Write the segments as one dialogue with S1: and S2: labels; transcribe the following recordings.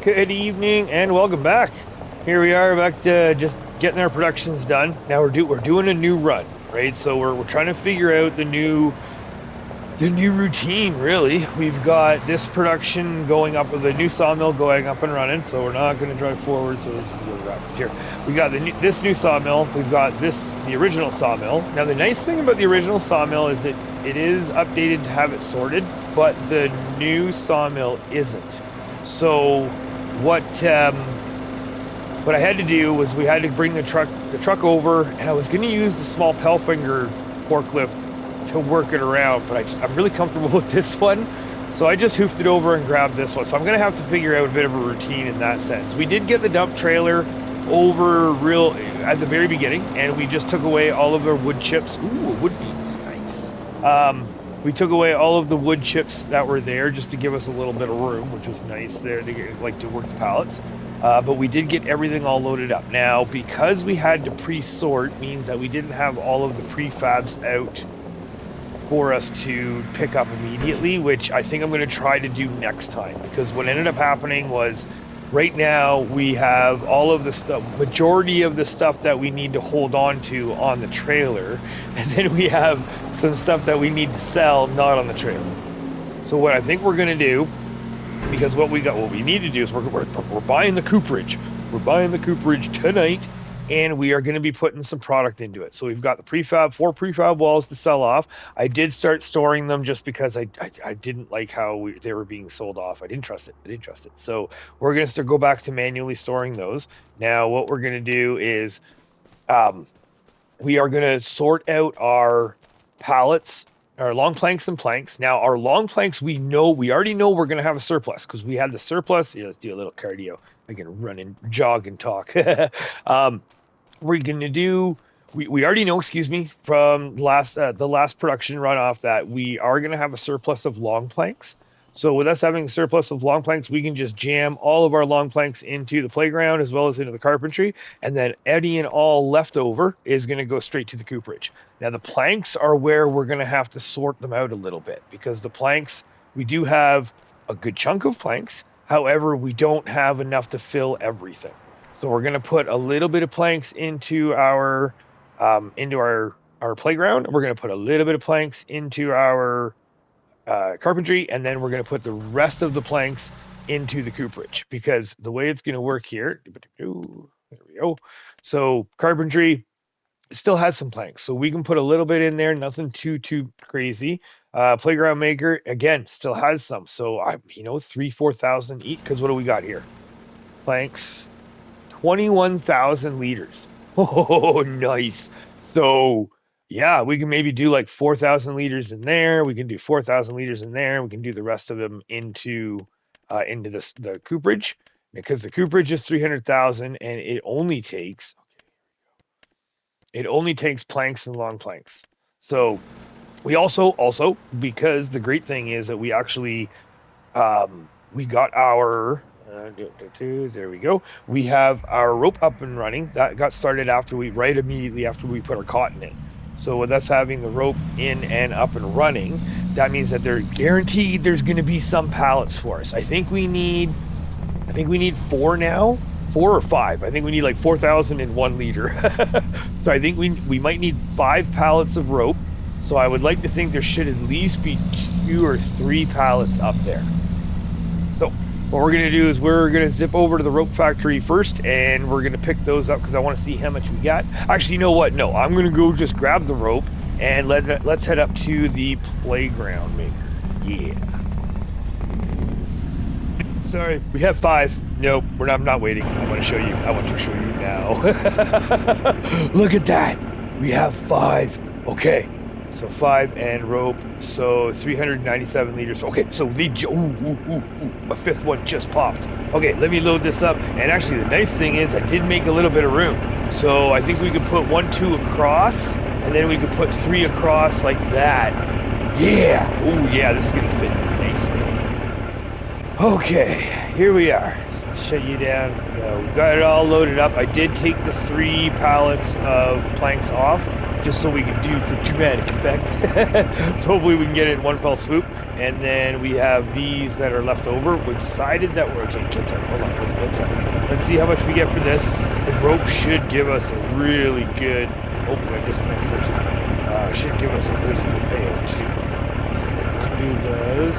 S1: Good evening and welcome back. Here we are back to just getting our productions done. Now we're doing a new run, right? So we're trying to figure out the new routine. Really, we've got this production going up with the new sawmill going up and running. So we're not going to drive forward. So let's go backwards here. We got this new sawmill. We've got the original sawmill. Now the nice thing about the original sawmill is that it is updated to have it sorted, but the new sawmill isn't. So what I had to do was we had to bring the truck over, and I was going to use the small Pelfinger forklift to work it around, but I'm really comfortable with this one, so I just hoofed it over and grabbed this one. So I'm going to have to figure out a bit of a routine in that sense. We did get the dump trailer over at the very beginning, and we just took away all of our wood chips. Ooh, wood beams, nice. We took away all of the wood chips that were there just to give us a little bit of room, which was nice there to work the pallets. But we did get everything all loaded up. Now, because we had to pre-sort, means that we didn't have all of the prefabs out for us to pick up immediately, which I think I'm going to try to do next time. Because what ended up happening was, right now we have all of the stuff, majority of the stuff that we need to hold on to on the trailer, and then we have some stuff that we need to sell not on the trailer. So what I think we're going to do, because what we need to do is we're buying the cooperage. We're buying the cooperage tonight, and we are going to be putting some product into it. So we've got the four prefab walls to sell off. I did start storing them just because I didn't like how they were being sold off. I didn't trust it. So we're going to go back to manually storing those. Now what we're going to do is we are going to sort out our pallets, our long planks and planks. Now our long planks, we already know we're going to have a surplus because we had the surplus. Yeah, let's do a little cardio. I can run and jog and talk. We're going to do, we already know, from the last production run off, that we are going to have a surplus of long planks. So with us having a surplus of long planks, we can just jam all of our long planks into the playground as well as into the carpentry, and then any and all leftover is going to go straight to the cooperage. Now the planks are where we're going to have to sort them out a little bit, because the planks, we do have a good chunk of planks. However, we don't have enough to fill everything. So we're going to put a little bit of planks into our playground. We're going to put a little bit of planks into our carpentry, and then we're going to put the rest of the planks into the cooperage, because the way it's going to work here, there we go. So carpentry still has some planks, so we can put a little bit in there, nothing too crazy. Playground maker, again, still has some, so 3,000-4,000 each, because what do we got here? Planks, 21,000 liters. Oh, nice. So yeah, we can maybe do like 4,000 liters in there. We can do 4,000 liters in there. We can do the rest of them into the cooperage, because the cooperage is 300,000, and it only takes planks and long planks. So we also, because the great thing is that we actually we got our there we go. We have our rope up and running. That got started immediately after we put our cotton in. So with us having the rope in and up and running, that means that they're guaranteed there's going to be some pallets for us. I think we need 4 now, 4 or 5. I think we need like 4,001 liter. So I think we might need 5 pallets of rope. So I would like to think there should at least be 2 or 3 pallets up there. So what we're going to do is we're going to zip over to the rope factory first, and we're going to pick those up because I want to see how much we got. Actually, you know what? No, I'm going to go just grab the rope, and let's head up to the playground maker. Yeah. Sorry, we have 5. Nope, I'm not waiting. I want to show you. I want to show you now. Look at that. We have 5. Okay. So 5 and rope, so 397 liters. Okay, so a 5th one just popped. Okay, let me load this up. And actually, the nice thing is I did make a little bit of room. So I think we could put 1, 2 across, and then we could put 3 across like that. Yeah. Oh yeah, this is gonna fit nicely. Okay, here we are. Shut you down. So we've got it all loaded up. I did take the 3 pallets of planks off. just so we can do for dramatic effect. So hopefully we can get it in one fell swoop. And then we have these that are left over. We decided that we're okay. Get there. Hold on. One second. Let's see how much we get for this. The rope should give us a really good. Oh, I disconnect first. Should give us a really good payout too. So we'll do those.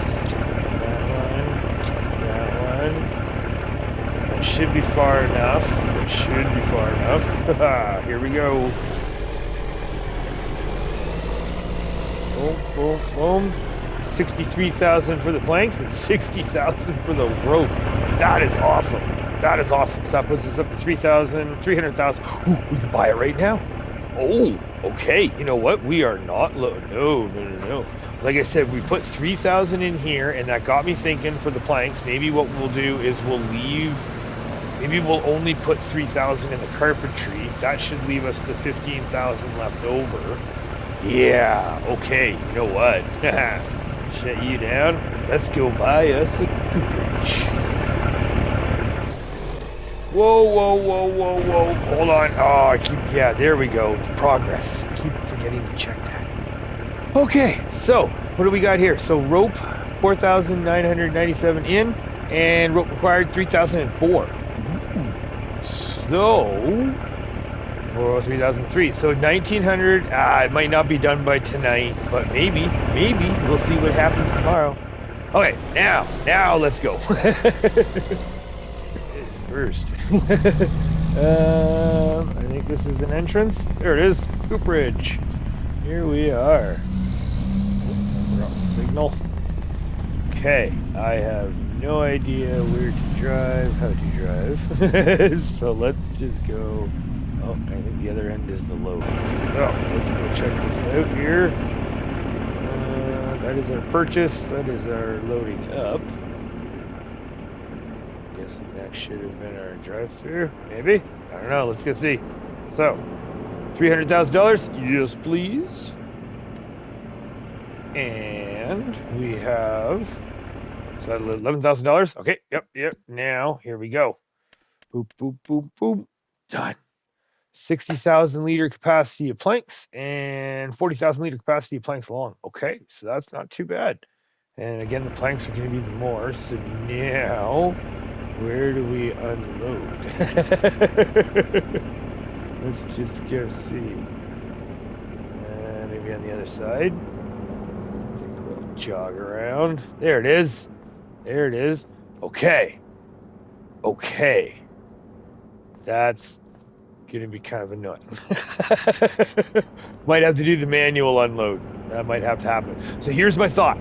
S1: That one. That should be far enough. It should be far enough. Here we go. Boom, boom, boom. 63,000 for the planks and 60,000 for the rope. That is awesome. That is awesome. So that puts us up to 300,000. Ooh, we can buy it right now. Oh, okay. You know what? We are not low. No. Like I said, we put 3,000 in here, and that got me thinking for the planks. Maybe what we'll do is we'll leave. Maybe we'll only put 3,000 in the carpentry. That should leave us the 15,000 left over. Yeah. Okay. You know what? Shut you down. Let's go buy us a cooperage. Whoa. Hold on. Oh, yeah, there we go. It's progress. I keep forgetting to check that. Okay, so what do we got here? So rope, 4,997 in, and rope required 3,004. So, 3,003. So 1,900. It might not be done by tonight, but maybe we'll see what happens tomorrow. Okay, now let's go. First. I think this is an entrance. There it is. Cooperage. Here we are. Wrong signal. Okay. I have no idea where to drive, how to drive. So let's just go. Oh, I think the other end is the load. So let's go check this out here. That is our purchase. That is our loading up. Guessing that should have been our drive-through. Maybe? I don't know. Let's go see. So, $300,000. Yes, please. And we have. So $11,000. Okay. Yep. Now here we go. Boop. Done. 60,000 liter capacity of planks and 40,000 liter capacity of planks long. Okay, so that's not too bad. And again, the planks are going to be the more. So now. Where do we unload? Let's just go see. Maybe on the other side. We'll jog around. There it is. Okay. That's going to be kind of annoying. Might have to do the manual unload. That might have to happen. So here's my thought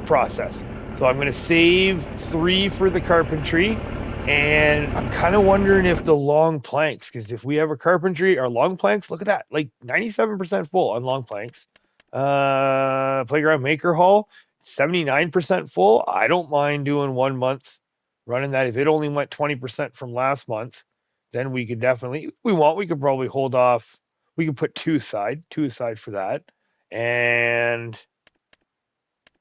S1: process. So I'm going to save 3 for the carpentry, and I'm kind of wondering if the long planks, because if we have a carpentry, our long planks, look at that, like 97% full on long planks. Playground maker hall, 79% full. I don't mind doing 1 month running that. If it only went 20% from last month, then we could definitely, we could probably hold off. We could put 2 aside for that. And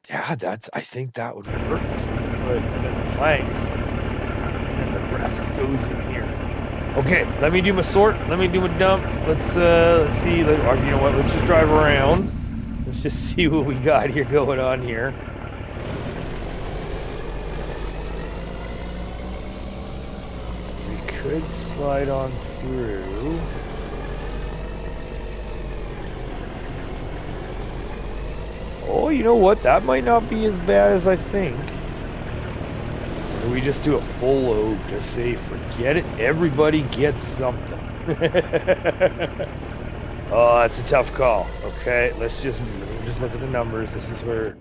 S1: yeah, I think that would work. Put the planks, and then the rest goes in here. Okay, let me do my sort. Let me do my dump. Let's see. You know what? Let's just drive around. Let's just see what we got here going on here. We could slide on through. Oh, you know what? That might not be as bad as I think. Or we just do a full load, just say, forget it. Everybody gets something. Oh, that's a tough call. Okay, let's just look at the numbers. This is where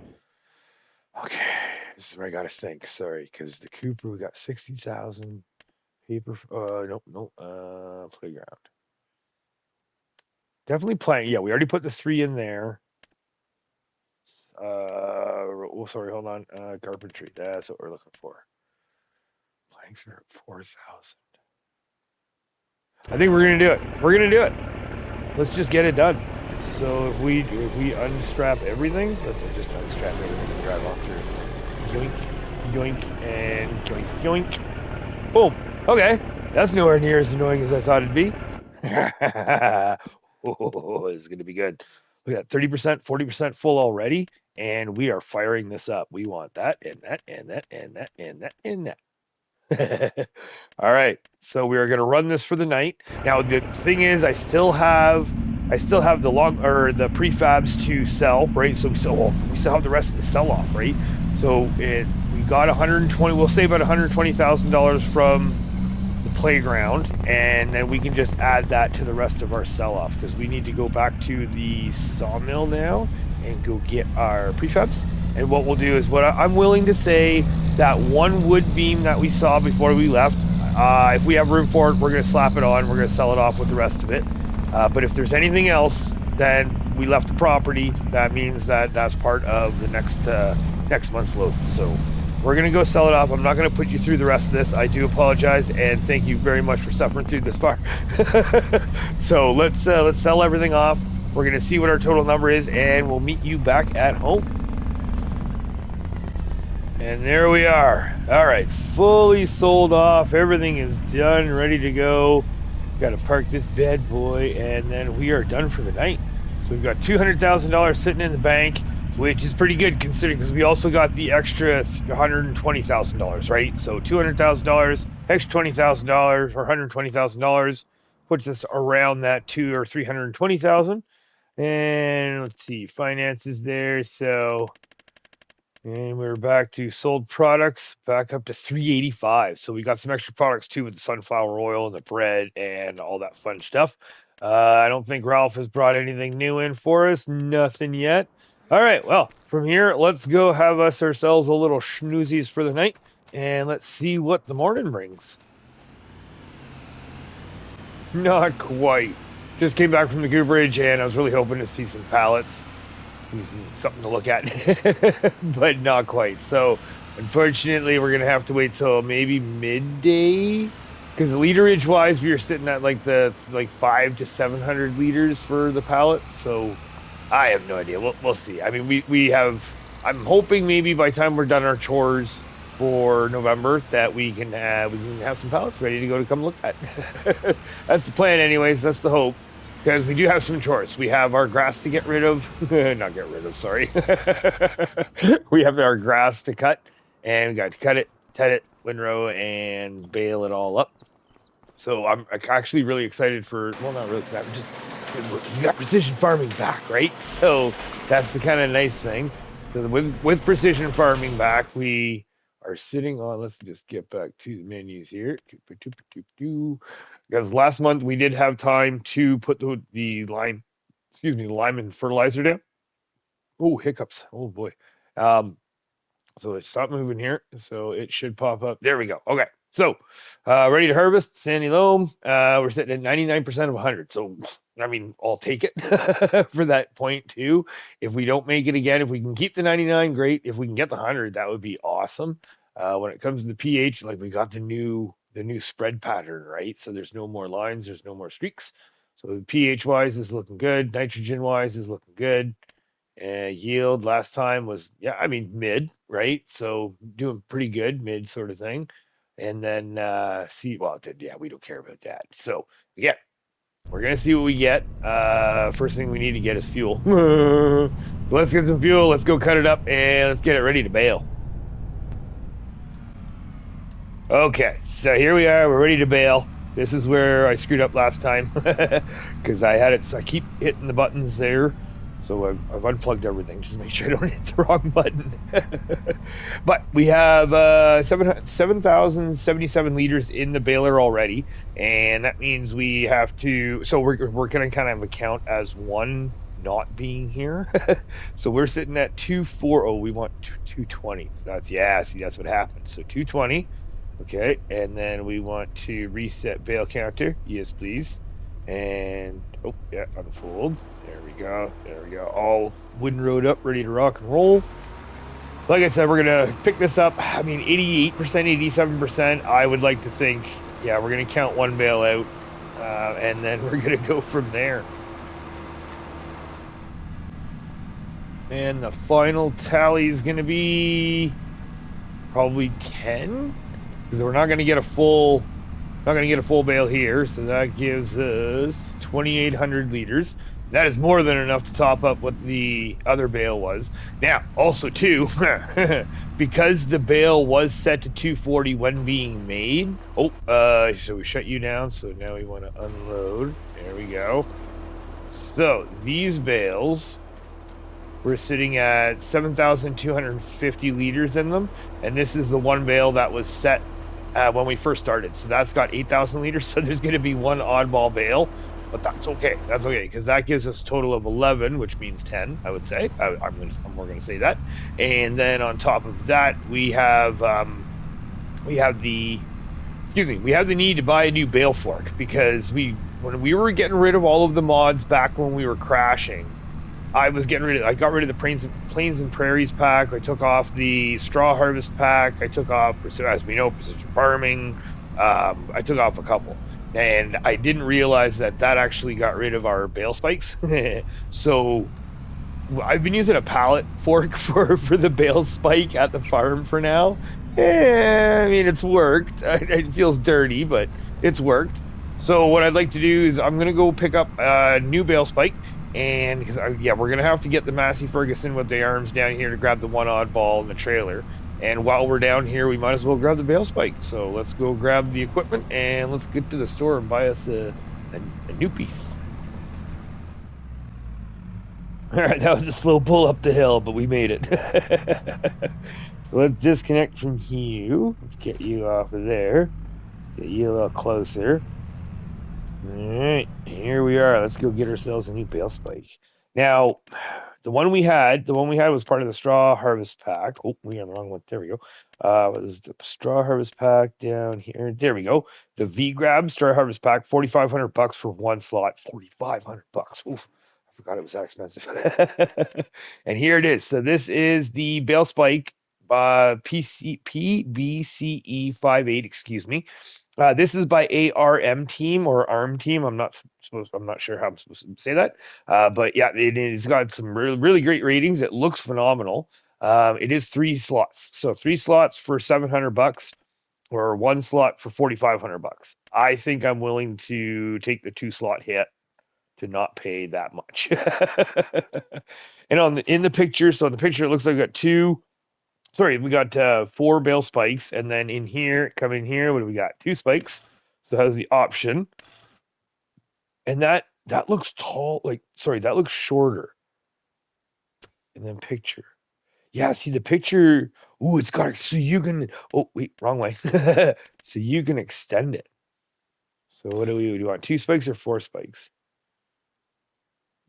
S1: I got to think. Sorry, because the Cooper, we got 60,000. Paper. Nope. Playground. Definitely playing. Yeah, we already put the 3 in there. Sorry, hold on. Carpentry. That's what we're looking for. Planks are at 4,000. I think we're gonna do it. Let's just get it done. So if we unstrap everything, let's just unstrap everything and drive on through. Yoink, and yoink. Boom. Okay, that's nowhere near as annoying as I thought it'd be. It's going to be good. We got 30%, 40% full already, and we are firing this up. We want that and that and that and that and that and that. All right, so we are going to run this for the night. Now the thing is, I still have the the prefabs to sell, right? So we still have the rest of the sell off, right? So we got 120. We'll save about $120,000 from the playground, and then we can just add that to the rest of our sell off because we need to go back to the sawmill now and go get our prefabs. And what we'll do is, what I'm willing to say, that one wood beam that we saw before we left, if we have room for it, we're going to slap it on. We're going to sell it off with the rest of it. But if there's anything else, then we left the property. That means that that's part of the next month's load. So we're going to go sell it off. I'm not going to put you through the rest of this. I do apologize, and thank you very much for suffering through this far. So let's sell everything off. We're going to see what our total number is, and we'll meet you back at home. And there we are. All right, fully sold off. Everything is done, ready to go. Got to park this bad boy, and then we are done for the night. So we've got $200,000 sitting in the bank, which is pretty good considering, because we also got the extra $120,000, right? So $200,000, extra $20,000, or $120,000 puts us around that $200,000 or $320,000. And let's see, finances there. So, and we're back to sold products, back up to 385. So we got some extra products too with the sunflower oil and the bread and all that fun stuff. I don't think Ralph has brought anything new in for us. Nothing yet. All right, well, from here, let's go have ourselves a little schnoozies for the night, and let's see what the morning brings. Not quite. Just came back from the cooperage, and I was really hoping to see some pallets, something to look at, but not quite. So, unfortunately, we're going to have to wait till maybe midday, because literage-wise, we were sitting at like 500 to 700 liters for the pallets, so I have no idea. We'll see. I mean, I'm hoping maybe by the time we're done our chores for November that we can have some pallets ready to go to come look at. That's the plan, anyways. That's the hope, because we do have some chores. We have our grass to get rid of. Not get rid of. Sorry. We have our grass to cut, and we got to cut it, ted it, windrow, and bale it all up. So I'm actually really excited for. Well, not really excited. We got precision farming back, right? So that's the kind of nice thing. So with precision farming back, we are sitting on. Let's just get back to the menus here. Because last month we did have time to put the lime and fertilizer down. Oh, hiccups. Oh boy. So it stopped moving here. So it should pop up. There we go. Okay. So ready to harvest, sandy loam. We're sitting at 99% of 100. So I mean, I'll take it for that point too. If we don't make it again, if we can keep the 99, great. If we can get the 100, that would be awesome. When it comes to the pH, like we got the new spread pattern, right? So there's no more lines, there's no more streaks. So pH wise is looking good. Nitrogen wise is looking good. Yield last time was, mid, right? So doing pretty good, mid sort of thing. And then we don't care about that. So yeah, we're gonna see what we get. First thing we need to get is fuel. So let's get some fuel. Let's go cut it up and let's get it ready to bale. Okay, so here we are. We're ready to bale. This is where I screwed up last time because I had it. So I keep hitting the buttons there. So I've unplugged everything just to make sure I don't hit the wrong button. But we have 7,077 liters in the baler already, and that means we have to. So we're going to kind of account as one not being here. So we're sitting at 240. We want 220. That's what happened. So 220. Okay, and then we want to reset bale counter. Yes, please. And unfold. There we go. All windrowed up, ready to rock and roll. Like I said, we're gonna pick this up. 88%, 87%. I would like to think, we're gonna count one bale out, and then we're gonna go from there. And the final tally is gonna be probably 10, because we're not gonna get a full Not going to get a full bale here, so that gives us 2,800 liters. That is more than enough to top up what the other bale was. Now, also too, because the bale was set to 240 when being made. Oh, so we shut you down. So now we want to unload. There we go. So these bales, we're sitting at 7,250 liters in them, and this is the one bale that was set when we first started. So that's got 8,000 liters. So there's going to be one oddball bale. But that's okay. That's okay, because that gives us a total of 11, which means 10, I would say. I'm more going to say that. And then on top of that, we have the need to buy a new bale fork, because when we were getting rid of all of the mods back when we were crashing, I got rid of the Plains and Prairies pack. I took off the Straw Harvest pack. I took off, as we know, Precision Farming. I took off a couple. And I didn't realize that actually got rid of our bale spikes. So I've been using a pallet fork for the bale spike at the farm for now. I mean, it's worked. It feels dirty, but it's worked. So what I'd like to do is I'm going to go pick up a new bale spike. And we're going to have to get the Massey Ferguson with the arms down here to grab the one oddball in the trailer. And while we're down here, we might as well grab the bale spike. So let's go grab the equipment and let's get to the store and buy us a new piece. All right, that was a slow pull up the hill, but we made it. Let's disconnect from you. Let's get you off of there. Get you a little closer. All right, here we are. Let's go get ourselves a new bale spike. Now, the one we had was part of the Straw Harvest pack. Oh, we are on the wrong one. There we go. It was the Straw Harvest pack down here. There we go. The V-Grab Straw Harvest pack, $4,500 for one slot. $4,500. Oof, I forgot it was that expensive. And here it is. So this is the bale spike, PBCE58. Excuse me. This is by ARM Team or ARM Team. I'm not sure how I'm supposed to say that. But yeah, it's got some really great ratings. It looks phenomenal. It is 3 slots. So 3 slots for $700 or 1 slot for $4,500. I think I'm willing to take the 2 slot hit to not pay that much. And in the picture, so in the picture, it looks like we got 4 bale spikes, and then come in here, what do we got? 2 spikes. So that has the option. And that looks tall, that looks shorter. And then picture. Yeah, see the picture. Ooh, it's got, so you can, oh, wait, wrong way. So you can extend it. So what do you want? 2 spikes or 4 spikes?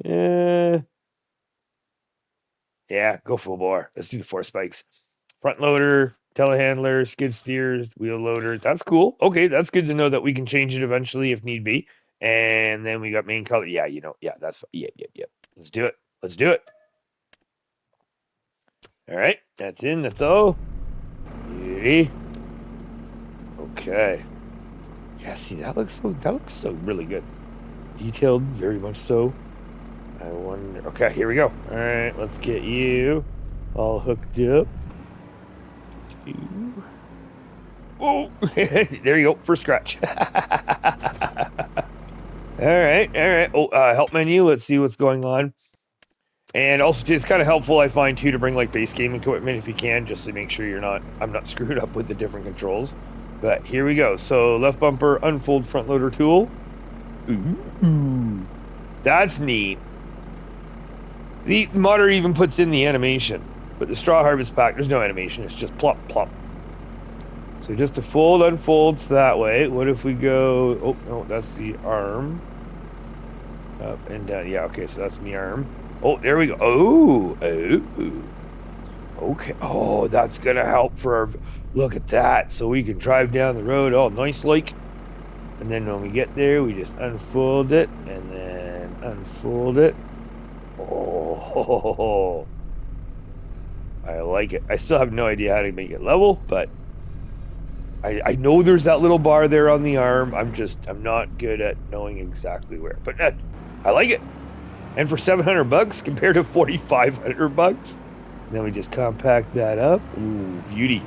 S1: Yeah, go full bore. Let's do the 4 spikes. Front loader, telehandler, skid steers, wheel loader. That's cool. Okay, that's good to know that we can change it eventually if need be. And then we got main color. Yeah, that's yeah. Let's do it. All right, that's in. That's all. Beauty. Okay. Yeah, see, that looks so really good. Detailed, very much so. I wonder. Okay, here we go. All right, let's get you all hooked up. Oh, there you go. First scratch. All right. Oh, help menu. Let's see what's going on. And also, it's kind of helpful, I find, too, to bring like base game equipment if you can, just to make sure I'm not screwed up with the different controls. But here we go. So left bumper, unfold front loader tool. Ooh, that's neat. The modder even puts in the animation. But the Straw Harvest pack, there's no animation. It's just plop, plop. So just to fold, unfolds that way. What if we go... Oh, no, that's the arm. Up and down. Yeah, okay, so that's my arm. Oh, there we go. Oh. Okay. Oh, that's going to help for our... Look at that. So we can drive down the road all nice like. And then when we get there, we just unfold it. And then unfold it. Oh, I like it. I still have no idea how to make it level, but I know there's that little bar there on the arm. I'm not good at knowing exactly where, but I like it. And for $700 compared to $4,500, then we just compact that up. Ooh, beauty.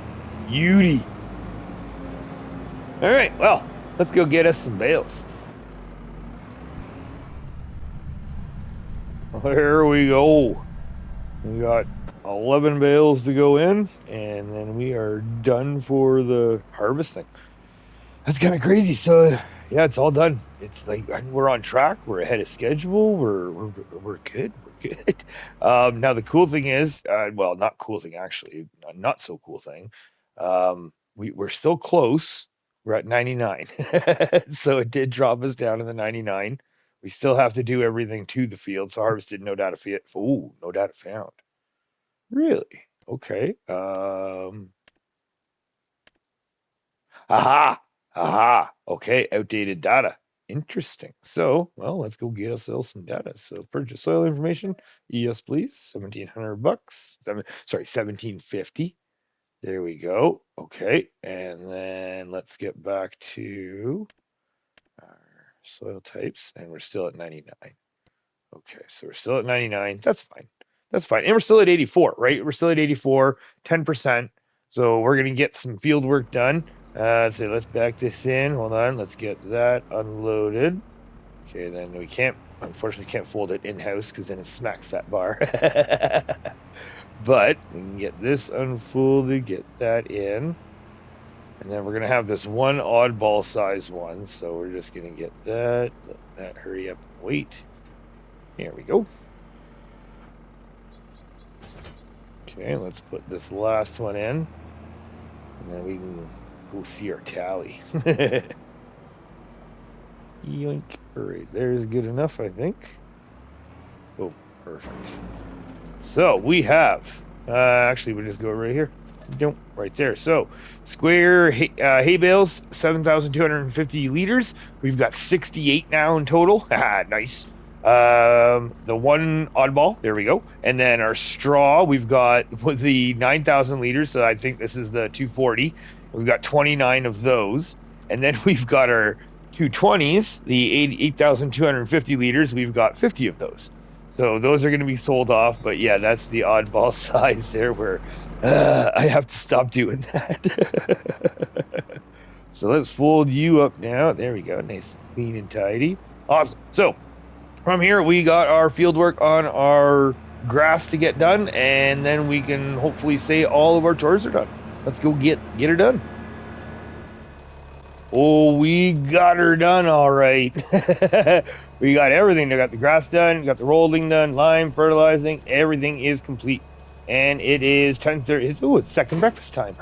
S1: All right, well, let's go get us some bales. There we go. We got 11 bales to go in, and then we are done for the harvesting. That's kind of crazy. So yeah, it's all done. It's like we're on track. We're ahead of schedule. We're good. We're good. Now the cool thing is, well, not cool thing actually, not so cool thing. We're still close. We're at 99, so it did drop us down to the 99. We still have to do everything to the field. So harvested, no data fit. Oh, no data found. Really? Okay. Aha. Aha. Okay. Outdated data. Interesting. So, well, let's go get ourselves some data. So, purchase soil information. Yes, please. $1,700. 1750. There we go. Okay. And then let's get back to our soil types. And we're still at 99. Okay. So we're still at 99. That's fine. That's fine. And we're still at 84, right? We're still at 84, 10%. So we're going to get some field work done. So let's back this in. Hold on. Let's get that unloaded. Okay, then we can't, unfortunately, can't fold it in-house because then it smacks that bar. But we can get this unfolded, get that in. And then we're going to have this one oddball size one. So we're just going to get that. Let that hurry up and wait. Here we go. Okay, let's put this last one in. And then we can go see our tally. Yoink. All right, there's good enough, I think. Oh, perfect. So we have, actually, we'll just go right here. Don't, right there. So square hay bales, 7,250 liters. We've got 68 now in total. Nice. The one oddball, there we go. And then our straw, we've got with the 9,000 liters. So I think this is the 240. We've got 29 of those. And then we've got our 220s, the 8,250 liters. We've got 50 of those. So those are going to be sold off. But yeah, that's the oddball size there where I have to stop doing that. So let's fold you up now. There we go. Nice, clean and tidy. Awesome. So from here, we got our field work on our grass to get done, and then we can hopefully say all of our chores are done. Let's go get her done. Oh, we got her done all right. We got everything. We got the grass done, got the rolling done, lime, fertilizing. Everything is complete. And it is 10:30. Oh, it's second breakfast time.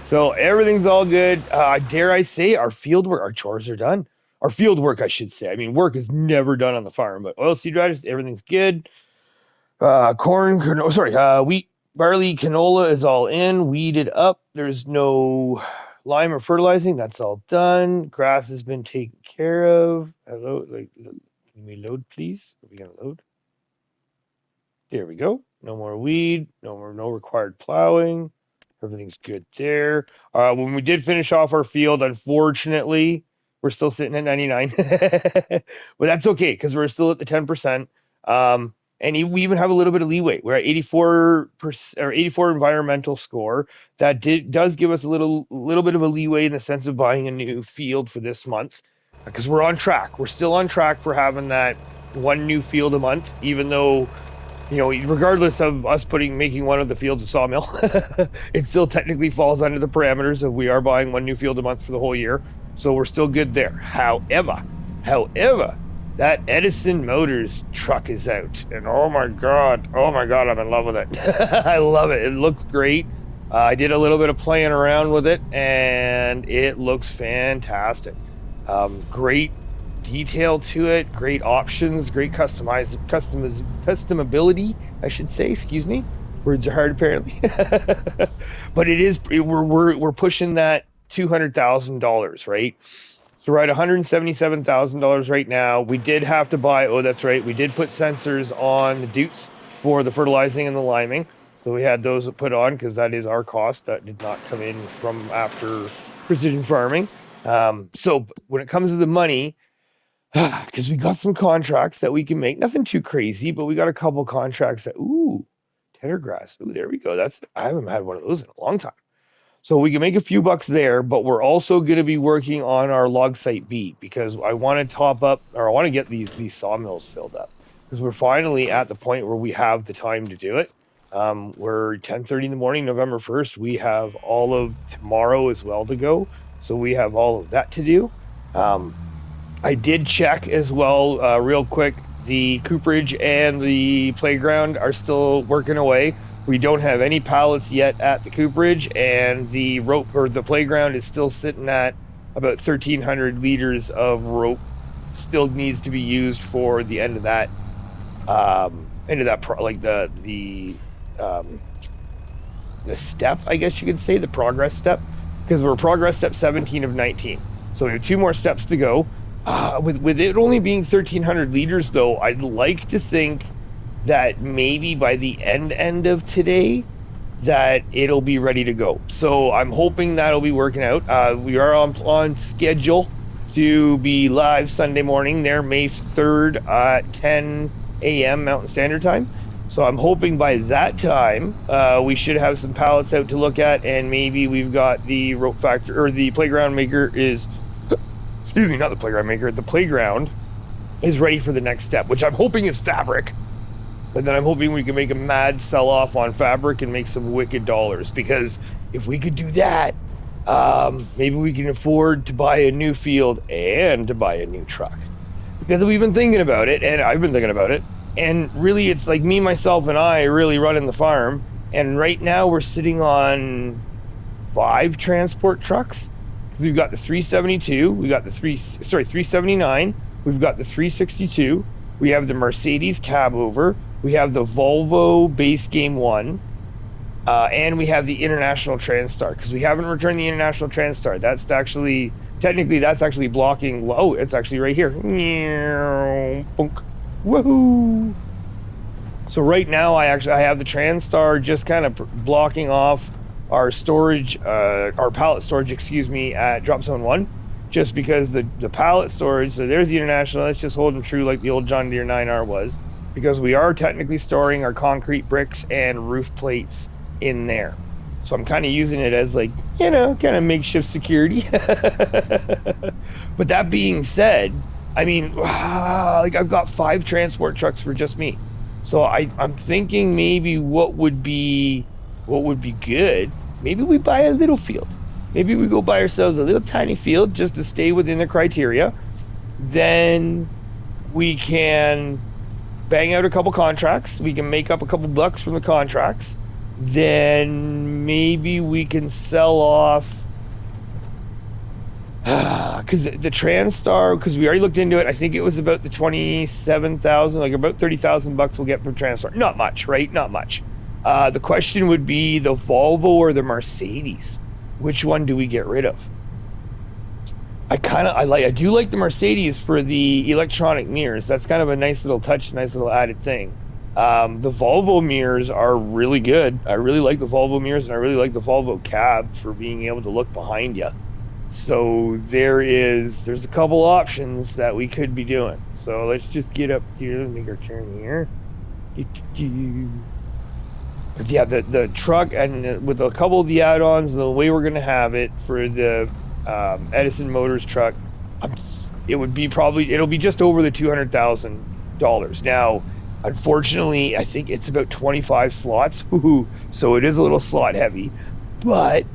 S1: So everything's all good. Dare I say our field work, our chores are done. Our field work, I should say. I mean, work is never done on the farm, but oilseed radish, everything's good. Corn, wheat, barley, canola is all in, weeded up. There's no lime or fertilizing. That's all done. Grass has been taken care of. Hello, can we load, please? Are we gonna load? There we go. No more weed. No required plowing. Everything's good there. When we did finish off our field, unfortunately, we're still sitting at 99, but that's okay because we're still at the 10%. And we even have a little bit of leeway. We're at 84% or 84 environmental score. That does give us a little bit of a leeway in the sense of buying a new field for this month because we're on track. We're still on track for having that one new field a month, even though, you know, regardless of us making one of the fields a sawmill, it still technically falls under the parameters of we are buying one new field a month for the whole year. So we're still good there. However, that Edison Motors truck is out, and oh my god, I'm in love with it. I love it. It looks great. I did a little bit of playing around with it, and it looks fantastic. Great detail to it, great options, great customability, I should say. Excuse me, words are hard apparently. But we're pushing that $200,000, right? So we're at $177,000 right now. We did have to buy, oh, that's right, we did put sensors on the Dutes for the fertilizing and the liming. So we had those put on because that is our cost. That did not come in from after precision farming. So when it comes to the money, because we got some contracts that we can make, nothing too crazy, but we got a couple contracts that, tender grass. Ooh, there we go. I haven't had one of those in a long time. So we can make a few bucks there, but we're also going to be working on our log site B because I want to top up, or I want to get these sawmills filled up because we're finally at the point where we have the time to do it. We're 10:30 in the morning, November 1st. We have all of tomorrow as well to go, so we have all of that to do. I did check as well, real quick. The cooperage and the playground are still working away. We don't have any pallets yet at the cooperage, and the rope or the playground is still sitting at about 1,300 liters of rope. Still needs to be used for the end of that, like the step, I guess you could say, the progress step, because we're progress step 17 of 19. So we have 2 more steps to go. With it only being 1,300 liters, though, I'd like to think that maybe by the end of today that it'll be ready to go. So I'm hoping that'll be working out. We are on schedule to be live Sunday morning there, May 3rd at 10 a.m. Mountain Standard Time. So I'm hoping by that time we should have some pallets out to look at, and maybe we've got the rope factor, or the playground maker is, excuse me, not the playground maker, the playground is ready for the next step, which I'm hoping is fabric. But then I'm hoping we can make a mad sell-off on fabric and make some wicked dollars, because if we could do that, maybe we can afford to buy a new field and to buy a new truck. Because we've been thinking about it, and I've been thinking about it, and really it's like me, myself, and I really running the farm, and right now we're sitting on 5 transport trucks. We've got the 372, we got the 379, we've got the 362, we have the Mercedes cab over, we have the Volvo base game 1, and we have the International Transstar, because we haven't returned the International Transstar. That's actually, technically, that's actually blocking. Oh, it's actually right here. Woohoo! So right now, I have the Transstar just kind of blocking off our storage, our pallet storage, excuse me, at drop zone 1, just because the pallet storage. So there's the International. Let's just hold them true like the old John Deere 9R was, because we are technically storing our concrete bricks and roof plates in there. So I'm kind of using it as, like, kind of makeshift security. But that being said, I mean, like, I've got 5 transport trucks for just me. So I'm thinking maybe what would be good. Maybe we buy a little field. Maybe we go buy ourselves a little tiny field just to stay within the criteria. Then we can bang out a couple contracts. We can make up a couple bucks from the contracts. Then maybe we can sell off, because the Transstar, because we already looked into it, I think it was about the 27,000, like about 30,000 bucks we'll get from Transstar. Not much, right? Not much. The question would be the Volvo or the Mercedes. Which one do we get rid of? I do like the Mercedes for the electronic mirrors. That's kind of a nice little touch, nice little added thing. The Volvo mirrors are really good. I really like the Volvo mirrors, and I really like the Volvo cab for being able to look behind you. So there's a couple options that we could be doing. So let's just get up here, make our turn here. But yeah, the truck, and with a couple of the add-ons, the way we're gonna have it for the Edison Motors truck, it'll be just over the $200,000. Now, unfortunately, I think it's about 25 slots. So it is a little slot heavy. But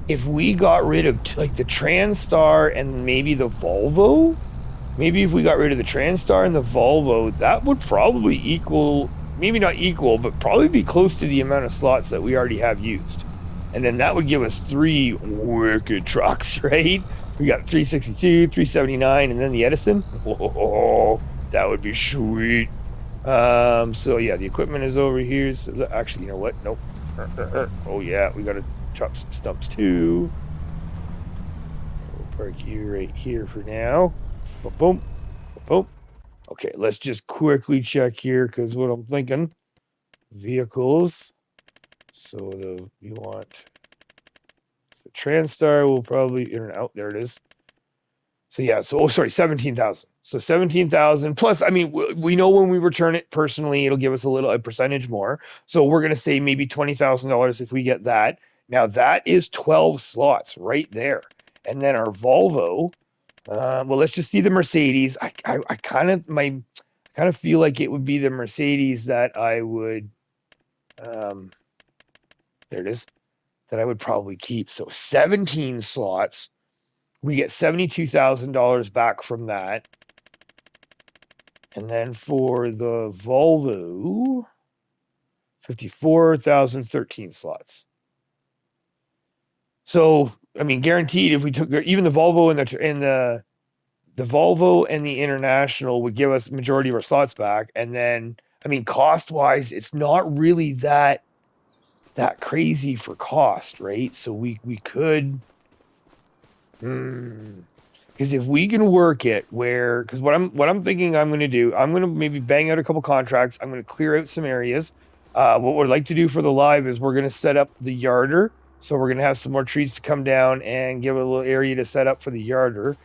S1: if we got rid of, like, the Transstar and maybe the Volvo, maybe if we got rid of the Transstar and the Volvo, that would probably equal, maybe not equal, but probably be close to the amount of slots that we already have used. And then that would give us 3 wicked trucks, right? We got 362, 379, and then the Edison. Oh, that would be sweet. So yeah, the equipment is over here. So actually, you know what? Nope. Oh yeah, we got to chop some stumps too. We'll park you right here for now. Boom, boom, boom. Okay, let's just quickly check here, because what I'm thinking, vehicles. So you want the Transstar will probably in and out. There it is. So yeah, 17,000. So 17,000 plus. I mean, we know when we return it personally, it'll give us a percentage more. So we're gonna say maybe $20,000 if we get that. Now that is 12 slots right there. And then our Volvo, well, let's just see the Mercedes. I kind of feel like it would be the Mercedes that I would, there it is, that I would probably keep. So 17 slots. We get $72,000 back from that. And then for the Volvo, 54,000, 13 slots. So, I mean, guaranteed if we took even the Volvo and the Volvo and the International would give us the majority of our slots back. And then, I mean, cost-wise, it's not really that crazy for cost, right? So we could, because if we can work it where, because what I'm thinking I'm going to do, I'm going to maybe bang out a couple contracts. I'm going to clear out some areas. What we'd like to do for the live is we're going to set up the yarder. So we're going to have some more trees to come down and give it a little area to set up for the yarder.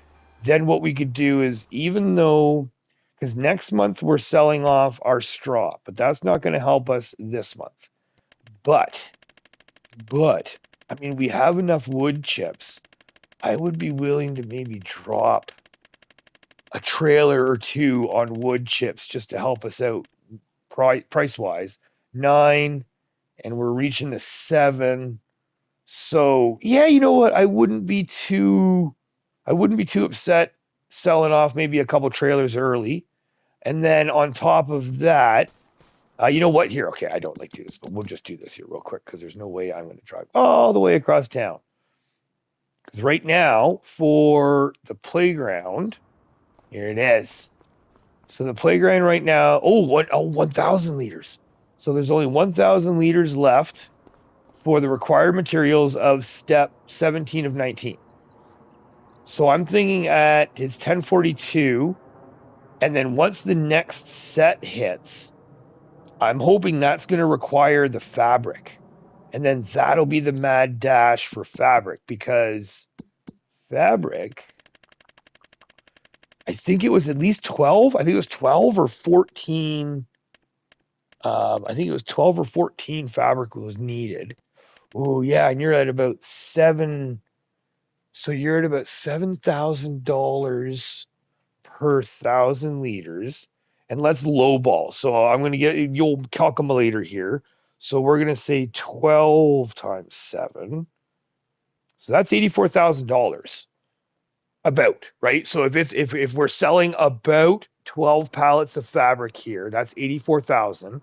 S1: Then what we could do is, even though, because next month we're selling off our straw, but that's not going to help us this month. But, I mean, we have enough wood chips. I would be willing to maybe drop a trailer or two on wood chips just to help us out price-wise. 9, and we're reaching the 7. So, yeah, you know what? I wouldn't be too upset selling off maybe a couple trailers early. And then on top of that, you know what? Here, okay, I don't like to do this, but we'll just do this here real quick because there's no way I'm going to drive all the way across town. Because right now, for the playground, here it is. So the playground right now, 1,000 liters. So there's only 1,000 liters left for the required materials of step 17 of 19. So I'm thinking at his 1042, and then once the next set hits, I'm hoping that's going to require the fabric. And then that'll be the mad dash for fabric, because fabric, I think it was at least 12. I think it was 12 or 14. I think it was 12 or 14 fabric was needed. Oh, yeah, and you're at about 7. So you're at about $7,000 per 1,000 liters. And let's lowball. So I'm going to get the old calculator here. So we're going to say 12 times 7. So that's $84,000. About, right? So if we're selling about 12 pallets of fabric here, that's 84,000.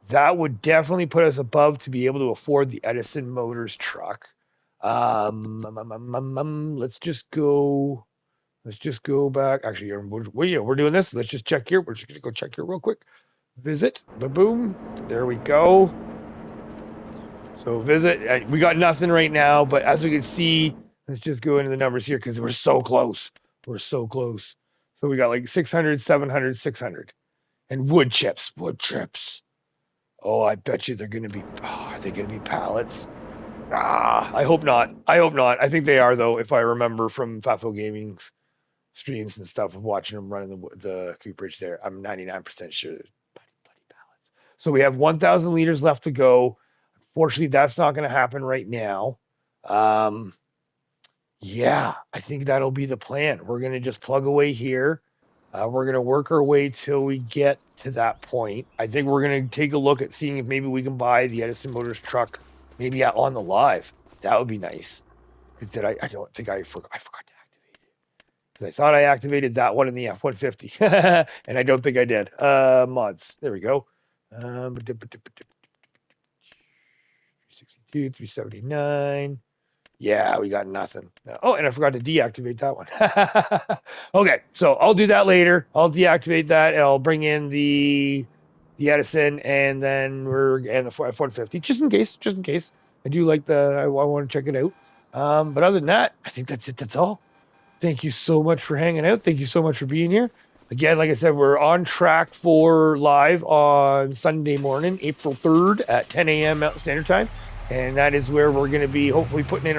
S1: That would definitely put us above to be able to afford the Edison Motors truck. Let's just go back. Actually, we're doing this. Let's just check here. We're just gonna go check here real quick. Visit, boom. There we go. So visit. We got nothing right now, but as we can see, let's just go into the numbers here because we're so close. We're so close. So we got like 600, 700, 600, and wood chips. Oh, I bet you they're going to be, are they going to be pallets? I hope not. I think they are, though, if I remember from Fafo Gaming's streams and stuff of watching them running the cooperage there. I'm 99% sure there's bloody pallets. So we have 1,000 liters left to go. Unfortunately, that's not going to happen right now. Yeah, I think that'll be the plan. We're going to just plug away here. We're going to work our way till we get to that point. I think we're going to take a look at seeing if maybe we can buy the Edison Motors truck maybe on the live. That would be nice. Because I don't think I forgot to activate it. Because I thought I activated that one in the F150. And I don't think I did. Mods. There we go. 362, 379. Yeah, we got nothing. Oh, and I forgot to deactivate that one. Okay, so I'll do that later. I'll deactivate that. And I'll bring in the Edison, and then the F150, just in case. I do like I want to check it out. But other than that, I think that's it. That's all. Thank you so much for hanging out. Thank you so much for being here. Again, like I said, we're on track for live on Sunday morning, April 3rd at 10 a.m. Mountain Standard Time. And that is where we're going to be hopefully putting in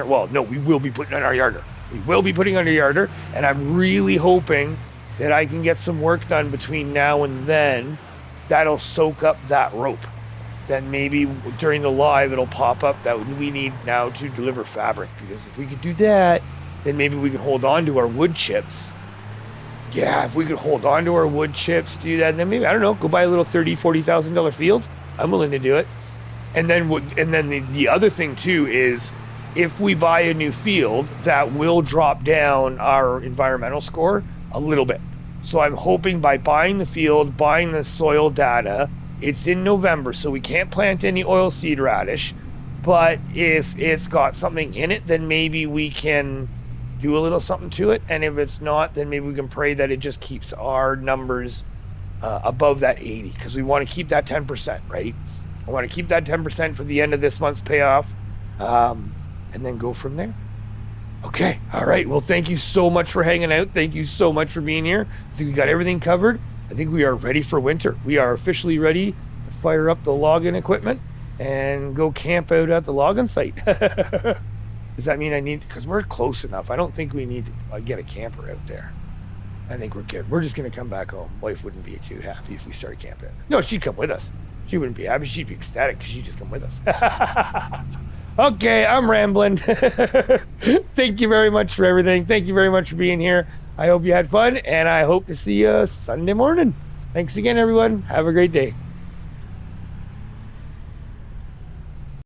S1: we will be putting in our yarder. We will be putting on our yarder. And I'm really hoping that I can get some work done between now and then that'll soak up that rope. then maybe during the live it'll pop up that we need now to deliver fabric, because if we could do that, then maybe we can hold on to our wood chips. Yeah, if we could hold on to our wood chips, do that, and then maybe, I don't know, go buy a little $30,000-$40,000 field. I'm willing to do it. And then the other thing too is, if we buy a new field, that will drop down our environmental score a little bit. So I'm hoping by buying the field, buying the soil data, it's in November, so we can't plant any oilseed radish, but if it's got something in it, then maybe we can do a little something to it. And if it's not, then maybe we can pray that it just keeps our numbers above that 80, because we want to keep that 10%, right? I want to keep that 10% for the end of this month's payoff, and then go from there. Okay, all right. Well, thank you so much for hanging out. Thank you so much for being here. I think we got everything covered. I think we are ready for winter. We are officially ready to fire up the logging equipment and go camp out at the logging site. Does that mean I need, because we're close enough, I don't think we need to get a camper out there. I think we're good. We're just going to come back home. Wife wouldn't be too happy if we started camping. No, she'd come with us. She wouldn't be happy. She'd be ecstatic because she'd just come with us. Okay, I'm rambling. Thank you very much for everything. Thank you very much for being here. I hope you had fun, and I hope to see you Sunday morning. Thanks again, everyone. Have a great day.